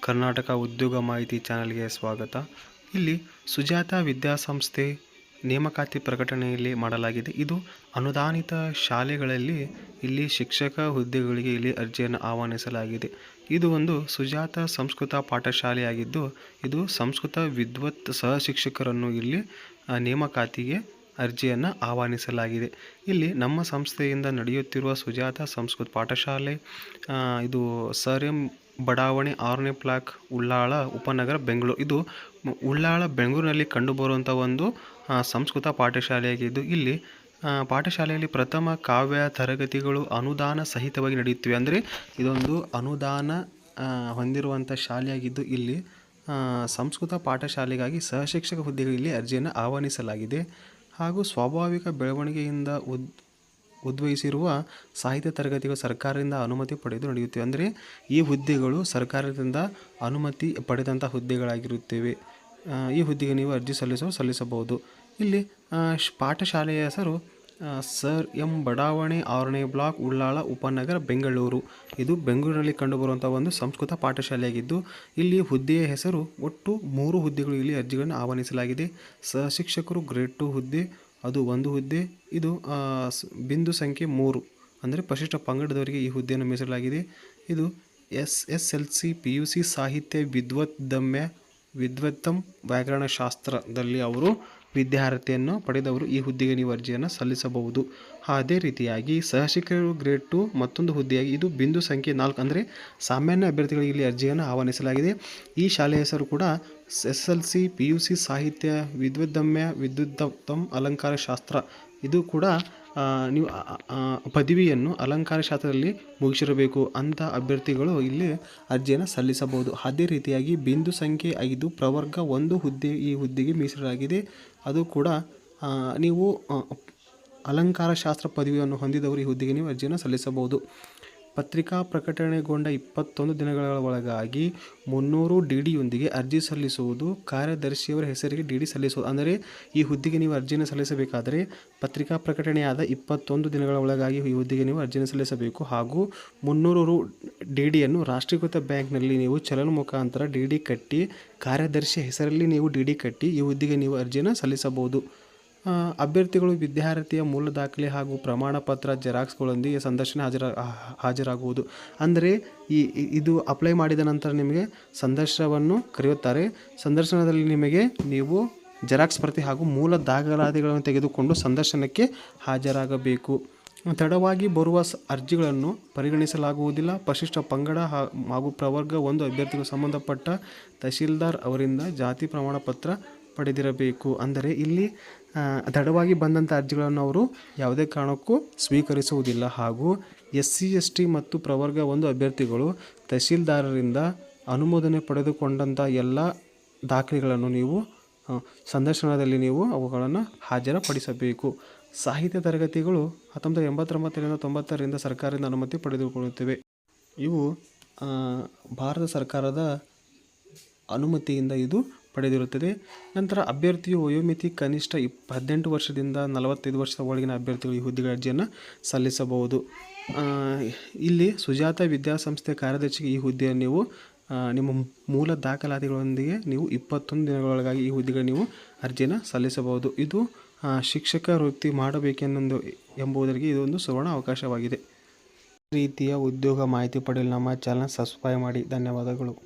ಕರ್ನಾಟಕ ಉದ್ಯೋಗ ಮಾಹಿತಿ ಚಾನಲ್ಗೆ ಸ್ವಾಗತ. ಇಲ್ಲಿ ಸುಜಾತ ವಿದ್ಯಾಸಂಸ್ಥೆ ನೇಮಕಾತಿ ಪ್ರಕಟಣೆಯಲ್ಲಿ ಮಾಡಲಾಗಿದೆ. ಇದು ಅನುದಾನಿತ ಶಾಲೆಗಳಲ್ಲಿ ಇಲ್ಲಿ ಶಿಕ್ಷಕ ಹುದ್ದೆಗಳಿಗೆ ಇಲ್ಲಿ ಅರ್ಜಿಯನ್ನು ಆಹ್ವಾನಿಸಲಾಗಿದೆ. ಇದು ಒಂದು ಸುಜಾತ ಸಂಸ್ಕೃತ ಪಾಠಶಾಲೆಯಾಗಿದ್ದು, ಇದು ಸಂಸ್ಕೃತ ವಿದ್ವತ್ ಸಹ ಶಿಕ್ಷಕರನ್ನು ಇಲ್ಲಿ ನೇಮಕಾತಿಗೆ ಅರ್ಜಿಯನ್ನು ಆಹ್ವಾನಿಸಲಾಗಿದೆ. ಇಲ್ಲಿ ನಮ್ಮ ಸಂಸ್ಥೆಯಿಂದ ನಡೆಯುತ್ತಿರುವ ಸುಜಾತ ಸಂಸ್ಕೃತ ಪಾಠಶಾಲೆ ಇದು ಸರ್ ಎಂ ಬಡಾವಣೆ 6ನೇ ಬ್ಲಾಕ್, ಉಳ್ಳಾಳ, ಉಪನಗರ, ಬೆಂಗಳೂರು. ಇದು ಉಳ್ಳಾಳ ಬೆಂಗಳೂರಿನಲ್ಲಿ ಕಂಡುಬರುವಂಥ ಒಂದು ಸಂಸ್ಕೃತ ಪಾಠಶಾಲೆಯಾಗಿದ್ದು, ಇಲ್ಲಿ ಪಾಠಶಾಲೆಯಲ್ಲಿ ಪ್ರಥಮ ಕಾವ್ಯ ತರಗತಿಗಳು ಅನುದಾನ ಸಹಿತವಾಗಿ ನಡೆಯುತ್ತಿವೆ. ಅಂದರೆ ಇದೊಂದು ಅನುದಾನ ಹೊಂದಿರುವಂಥ ಶಾಲೆಯಾಗಿದ್ದು, ಇಲ್ಲಿ ಸಂಸ್ಕೃತ ಪಾಠಶಾಲೆಗಾಗಿ ಸಹಶಿಕ್ಷಕ ಹುದ್ದೆಗಳಲ್ಲಿ ಅರ್ಜಿಯನ್ನು ಆಹ್ವಾನಿಸಲಾಗಿದೆ. ಹಾಗೂ ಸ್ವಾಭಾವಿಕ ಬೆಳವಣಿಗೆಯಿಂದ ಉದ್ಭವಿಸಿರುವ ಸಾಹಿತ್ಯ ತರಗತಿಗಳು ಸರ್ಕಾರದಿಂದ ಅನುಮತಿ ಪಡೆದು ನಡೆಯುತ್ತವೆ. ಅಂದರೆ ಈ ಹುದ್ದೆಗಳು ಸರ್ಕಾರದಿಂದ ಅನುಮತಿ ಪಡೆದಂಥ ಹುದ್ದೆಗಳಾಗಿರುತ್ತವೆ. ಈ ಹುದ್ದೆಗೆ ನೀವು ಅರ್ಜಿ ಸಲ್ಲಿಸಬಹುದು. ಇಲ್ಲಿ ಪಾಠಶಾಲೆಯ ಹೆಸರು ಸರ್ ಎಂ ಬಡಾವಣೆ 6ನೇ ಬ್ಲಾಕ್, ಉಳ್ಳಾಳ, ಉಪನಗರ, ಬೆಂಗಳೂರು. ಇದು ಬೆಂಗಳೂರಿನಲ್ಲಿ ಕಂಡುಬರುವಂಥ ಒಂದು ಸಂಸ್ಕೃತ ಪಾಠಶಾಲೆಯಾಗಿದ್ದು, ಇಲ್ಲಿ ಹುದ್ದೆಯ ಹೆಸರು ಒಟ್ಟು 3 ಹುದ್ದೆಗಳು ಇಲ್ಲಿ ಅರ್ಜಿಗಳನ್ನು ಆಹ್ವಾನಿಸಲಾಗಿದೆ. ಸಹಶಿಕ್ಷಕರು ಗ್ರೇಡ್ 2 ಹುದ್ದೆ, ಅದು 1 ಹುದ್ದೆ. ಇದು ಬಿಂದು ಸಂಖ್ಯೆ 3 ಅಂದರೆ ಪರಿಶಿಷ್ಟ ಪಂಗಡದವರಿಗೆ ಈ ಹುದ್ದೆಯನ್ನು ಮೀಸಲಾಗಿದೆ. ಇದು SSLC PUC ಸಾಹಿತ್ಯ ವಿದ್ವತ್ತಂ ವ್ಯಾಕರಣಶಾಸ್ತ್ರದಲ್ಲಿ ಅವರು ವಿದ್ಯಾರ್ಹತೆಯನ್ನು ಪಡೆದವರು ಈ ಹುದ್ದೆಗೆ ನೀವು ಅರ್ಜಿಯನ್ನು ಸಲ್ಲಿಸಬಹುದು. ಅದೇ ರೀತಿಯಾಗಿ ಸಹಶಿಕ್ಷಕರು ಗ್ರೇಡ್ 2 ಮತ್ತೊಂದು ಹುದ್ದೆಯಾಗಿ ಇದು ಬಿಂದು ಸಂಖ್ಯೆ 4 ಅಂದರೆ ಸಾಮಾನ್ಯ ಅಭ್ಯರ್ಥಿಗಳಿಗೆ ಇಲ್ಲಿ ಅರ್ಜಿಯನ್ನು ಆಹ್ವಾನಿಸಲಾಗಿದೆ. ಈ ಶಾಲೆಯ ಹೆಸರು ಕೂಡ SSLC PUC ಸಾಹಿತ್ಯ ವಿದ್ವತ್ತಂ ಅಲಂಕಾರ ಶಾಸ್ತ್ರ. ಇದು ಕೂಡ ನೀವು ಪದವಿಯನ್ನು ಅಲಂಕಾರ ಶಾಸ್ತ್ರದಲ್ಲಿ ಮುಗಿಸಿರಬೇಕು ಅಂತ ಅಭ್ಯರ್ಥಿಗಳು ಇಲ್ಲಿ ಅರ್ಜಿಯನ್ನು ಸಲ್ಲಿಸಬಹುದು. ಅದೇ ರೀತಿಯಾಗಿ ಬಿಂದು ಸಂಖ್ಯೆ 5 ಪ್ರವರ್ಗ 1 ಹುದ್ದೆ ಈ ಹುದ್ದೆಗೆ ಮೀಸಲಾಗಿದೆ. ಅದು ಕೂಡ ನೀವು ಅಲಂಕಾರ ಶಾಸ್ತ್ರ ಪದವಿಯನ್ನು ಹೊಂದಿದವರು ಈ ಹುದ್ದೆಗೆ ನೀವು ಅರ್ಜಿಯನ್ನು ಸಲ್ಲಿಸಬಹುದು. ಪತ್ರಿಕಾ ಪ್ರಕಟಣೆಗೊಂಡ 21 ದಿನಗಳ ಒಳಗಾಗಿ 300 DD ಯೊಂದಿಗೆ ಅರ್ಜಿ ಸಲ್ಲಿಸುವುದು. ಕಾರ್ಯದರ್ಶಿಯವರ ಹೆಸರಿಗೆ DD ಸಲ್ಲಿಸುವುದು. ಅಂದರೆ ಈ ಹುದ್ದೆಗೆ ನೀವು ಅರ್ಜಿಯನ್ನು ಸಲ್ಲಿಸಬೇಕಾದರೆ ಪತ್ರಿಕಾ ಪ್ರಕಟಣೆಯಾದ 21 ದಿನಗಳ ಒಳಗಾಗಿ ಈ ಹುದ್ದೆಗೆ ನೀವು ಅರ್ಜಿಯನ್ನು ಸಲ್ಲಿಸಬೇಕು. ಹಾಗೂ 300 DDಯನ್ನು ರಾಷ್ಟ್ರೀಕೃತ ಬ್ಯಾಂಕ್ನಲ್ಲಿ ನೀವು ಚಲನ ಮುಖಾಂತರ DD ಕಟ್ಟಿ, ಕಾರ್ಯದರ್ಶಿ ಹೆಸರಲ್ಲಿ ನೀವು DD ಕಟ್ಟಿ ಈ ಹುದ್ದೆಗೆ ನೀವು ಅರ್ಜಿಯನ್ನು ಸಲ್ಲಿಸಬಹುದು. ಅಭ್ಯರ್ಥಿಗಳು ವಿದ್ಯಾರ್ಥಿಯ ಮೂಲ ದಾಖಲೆ ಹಾಗೂ ಪ್ರಮಾಣ ಪತ್ರ ಜೆರಾಕ್ಸ್ಗಳೊಂದಿಗೆ ಸಂದರ್ಶನ ಹಾಜರಾಗುವುದು. ಅಂದರೆ ಇದು ಅಪ್ಲೈ ಮಾಡಿದ ನಂತರ ನಿಮಗೆ ಸಂದರ್ಶನವನ್ನು ಕರೆಯುತ್ತಾರೆ. ಸಂದರ್ಶನದಲ್ಲಿ ನಿಮಗೆ ನೀವು ಜೆರಾಕ್ಸ್ ಪ್ರತಿ ಹಾಗೂ ಮೂಲ ದಾಖಲಾತಿಗಳನ್ನು ತೆಗೆದುಕೊಂಡು ಸಂದರ್ಶನಕ್ಕೆ ಹಾಜರಾಗಬೇಕು. ತಡವಾಗಿ ಬರುವ ಅರ್ಜಿಗಳನ್ನು ಪರಿಗಣಿಸಲಾಗುವುದಿಲ್ಲ. ಪರಿಶಿಷ್ಟ ಪಂಗಡ ಹಾಗೂ ಪ್ರವರ್ಗ 1 ಅಭ್ಯರ್ಥಿಗಳು ಸಂಬಂಧಪಟ್ಟ ತಹಶೀಲ್ದಾರ್ ಅವರಿಂದ ಜಾತಿ ಪ್ರಮಾಣ ಪತ್ರ ಪಡೆದಿರಬೇಕು. ಅಂದರೆ ಇಲ್ಲಿ ತಡವಾಗಿ ಬಂದಂಥ ಅರ್ಜಿಗಳನ್ನು ಅವರು ಯಾವುದೇ ಕಾರಣಕ್ಕೂ ಸ್ವೀಕರಿಸುವುದಿಲ್ಲ. ಹಾಗೂ SC ST ಮತ್ತು ಪ್ರವರ್ಗ 1 ಅಭ್ಯರ್ಥಿಗಳು ತಹಶೀಲ್ದಾರರಿಂದ ಅನುಮೋದನೆ ಪಡೆದುಕೊಂಡಂಥ ಎಲ್ಲ ದಾಖಲೆಗಳನ್ನು ನೀವು ಸಂದರ್ಶನದಲ್ಲಿ ನೀವು ಅವುಗಳನ್ನು ಹಾಜರುಪಡಿಸಬೇಕು. ಸಾಹಿತ್ಯ ತರಗತಿಗಳು 1989ರಿಂದ 90ರಿಂದ ಸರ್ಕಾರದಿಂದ ಅನುಮತಿ ಪಡೆದುಕೊಳ್ಳುತ್ತವೆ. ಇವು ಭಾರತ ಸರ್ಕಾರದ ಅನುಮತಿಯಿಂದ ಇದು ಪಡೆದಿರುತ್ತದೆ. ನಂತರ ಅಭ್ಯರ್ಥಿಯು ವಯೋಮಿತಿ ಕನಿಷ್ಠ 18 ವರ್ಷದಿಂದ 45 ವರ್ಷದ ಒಳಗಿನ ಅಭ್ಯರ್ಥಿಗಳು ಈ ಹುದ್ದೆಗೆ ಅರ್ಜಿಯನ್ನು ಸಲ್ಲಿಸಬಹುದು. ಇಲ್ಲಿ ಸುಜಾತ ವಿದ್ಯಾಸಂಸ್ಥೆ ಕಾರ್ಯದರ್ಶಿಗೆ ಈ ಹುದ್ದೆಯನ್ನು ನೀವು ನಿಮ್ಮ ಮೂಲ ದಾಖಲಾತಿಗಳೊಂದಿಗೆ ನೀವು 21 ದಿನಗಳೊಳಗಾಗಿ ಈ ಹುದ್ದೆಗೆ ನೀವು ಅರ್ಜಿಯನ್ನು ಸಲ್ಲಿಸಬಹುದು. ಇದು ಶಿಕ್ಷಕ ವೃತ್ತಿ ಎಂಬುದರಿಗೆ ಇದೊಂದು ಸುವರ್ಣ ಅವಕಾಶವಾಗಿದೆ. ಈ ರೀತಿಯ ಉದ್ಯೋಗ ಮಾಹಿತಿ ಪಡೆಯಲು ನಮ್ಮ ಚಾನಲ್ ಸಬ್ಸ್ಕ್ರೈಬ್ ಮಾಡಿ. ಧನ್ಯವಾದಗಳು.